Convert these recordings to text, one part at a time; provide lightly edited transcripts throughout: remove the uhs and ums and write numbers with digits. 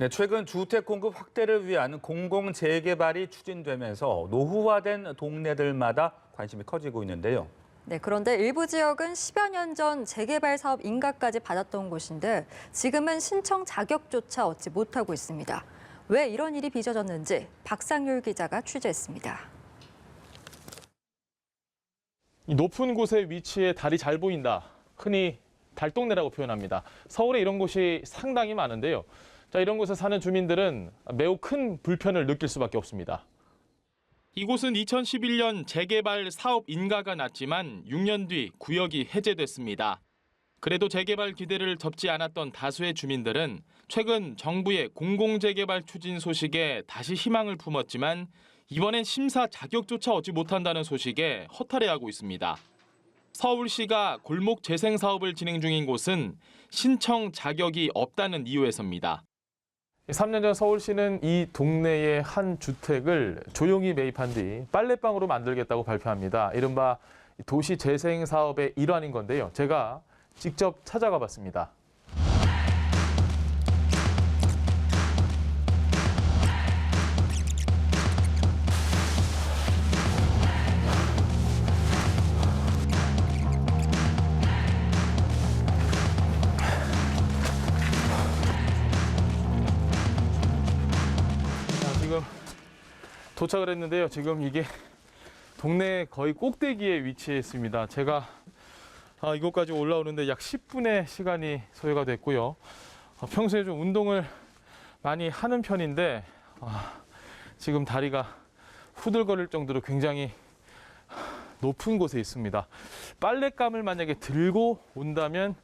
네, 최근 주택 공급 확대를 위한 공공재개발이 추진되면서 노후화된 동네들마다 관심이 커지고 있는데요. 네, 그런데 일부 지역은 10여 년 전 재개발 사업 인가까지 받았던 곳인데 지금은 신청 자격조차 얻지 못하고 있습니다. 왜 이런 일이 빚어졌는지 박상률 기자가 취재했습니다. 이 높은 곳에 위치해 달이 잘 보인다. 흔히 달동네라고 표현합니다. 서울에 이런 곳이 상당히 많은데요. 자, 이런 곳에 사는 주민들은 매우 큰 불편을 느낄 수밖에 없습니다. 이곳은 2011년 재개발 사업 인가가 났지만 6년 뒤 구역이 해제됐습니다. 그래도 재개발 기대를 접지 않았던 다수의 주민들은 최근 정부의 공공재개발 추진 소식에 다시 희망을 품었지만 이번엔 심사 자격조차 얻지 못한다는 소식에 허탈해하고 있습니다. 서울시가 골목 재생 사업을 진행 중인 곳은 신청 자격이 없다는 이유에서입니다. 3년 전 서울시는 이 동네의 한 주택을 조용히 매입한 뒤 빨래방으로 만들겠다고 발표합니다. 이른바 도시 재생 사업의 일환인 건데요. 제가 직접 찾아가 봤습니다. 지금 도착을 했는데요. 지금 이게 동네 거의 꼭대기에 위치해 있습니다. 제가 이곳까지 올라오는데 약 10분의 시간이 소요가 됐고요. 평소에 좀 운동을 많이 하는 편인데 지금 다리가 후들거릴 정도로 굉장히 높은 곳에 있습니다. 빨랫감을 만약에 들고 온다면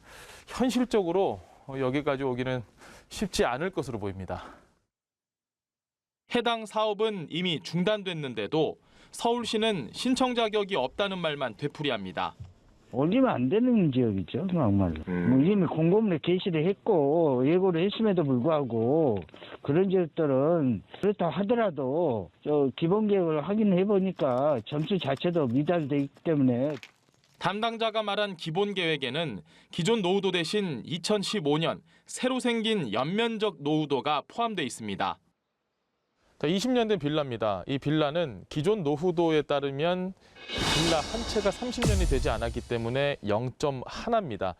현실적으로 여기까지 오기는 쉽지 않을 것으로 보입니다. 해당 사업은 이미 중단됐는데도 서울시는 신청 자격이 없다는 말만 되풀이합니다. 올리면 안 되는 지역이죠, 정말로. 이미 공고문에 게시를 했고 예고를 했음에도 불구하고 그런 지역들은 그렇다 하더라도 기본 계획을 확인해 보니까 점수 자체도 미달돼 있기 때문에. 담당자가 말한 기본 계획에는 기존 노후도 대신 2015년 새로 생긴 연면적 노후도가 포함돼 있습니다. 20년 된 빌라입니다. 이 빌라는 기존 노후도에 따르면 빌라 한 채가 30년이 되지 않았기 때문에 0.1입니다.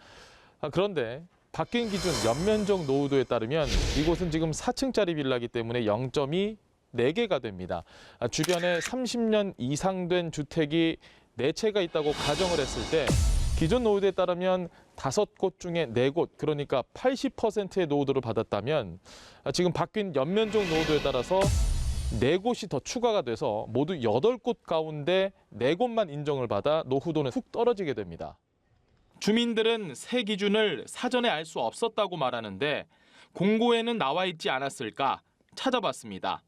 그런데 바뀐 기준 연면적 노후도에 따르면 이곳은 지금 4층짜리 빌라이기 때문에 0.2, 4개가 됩니다. 주변에 30년 이상 된 주택이 4채가 있다고 가정을 했을 때 기존 노후도에 따르면 5곳 중에 4곳, 그러니까 80%의 노후도를 받았다면 지금 바뀐 연면적 노후도에 따라서 4곳이 더 추가가 돼서 모두 8곳 가운데 4곳만 인정을 받아 노후도는 훅 떨어지게 됩니다. 주민들은 새 기준을 사전에 알 수 없었다고 말하는데 공고에는 나와 있지 않았을까 찾아봤습니다.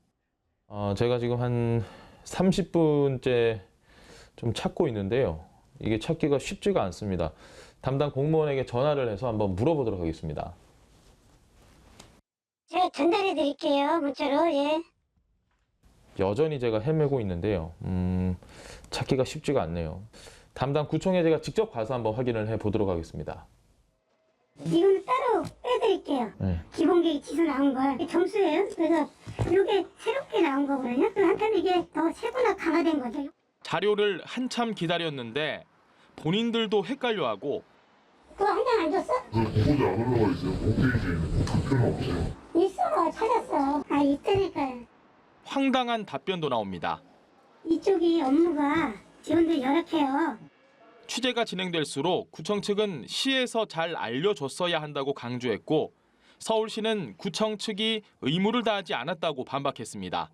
제가 지금 한 30분째 좀 찾고 있는데요. 이게 찾기가 쉽지가 않습니다. 담당 공무원에게 전화를 해서 한번 물어보도록 하겠습니다. 제가 전달해 드릴게요. 문자로. 예. 여전히 제가 헤매고 있는데요. 찾기가 쉽지가 않네요. 담당 구청에 제가 직접 가서 한번 확인을 해보도록 하겠습니다. 이거는 따로 빼드릴게요. 네. 기본 계획 지수 나온 거 점수예요. 그래서 이게 새롭게 나온 거거든요. 한편 이게 더 세분화 강화된 거죠. 자료를 한참 기다렸는데 본인들도 헷갈려하고 그거 한 장 안 줬어? 공고지 안 올라가 있어요. 홈페이지에는 답변은 없어요. 있어. 찾았어. 있다니까요. 황당한 답변도 나옵니다. 이쪽이 업무가 지원들이 열악해요. 취재가 진행될수록 구청 측은 시에서 잘 알려줬어야 한다고 강조했고 서울시는 구청 측이 의무를 다하지 않았다고 반박했습니다.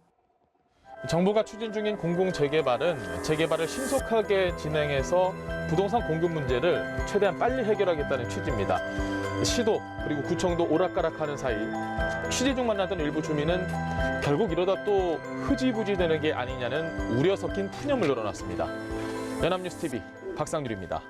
정부가 추진 중인 공공재개발은 재개발을 신속하게 진행해서 부동산 공급 문제를 최대한 빨리 해결하겠다는 취지입니다. 시도 그리고 구청도 오락가락하는 사이 취재 중 만났던 일부 주민은 결국 이러다 또 흐지부지 되는 게 아니냐는 우려 섞인 푸념을 늘어놨습니다. 연합뉴스 TV 박상률입니다.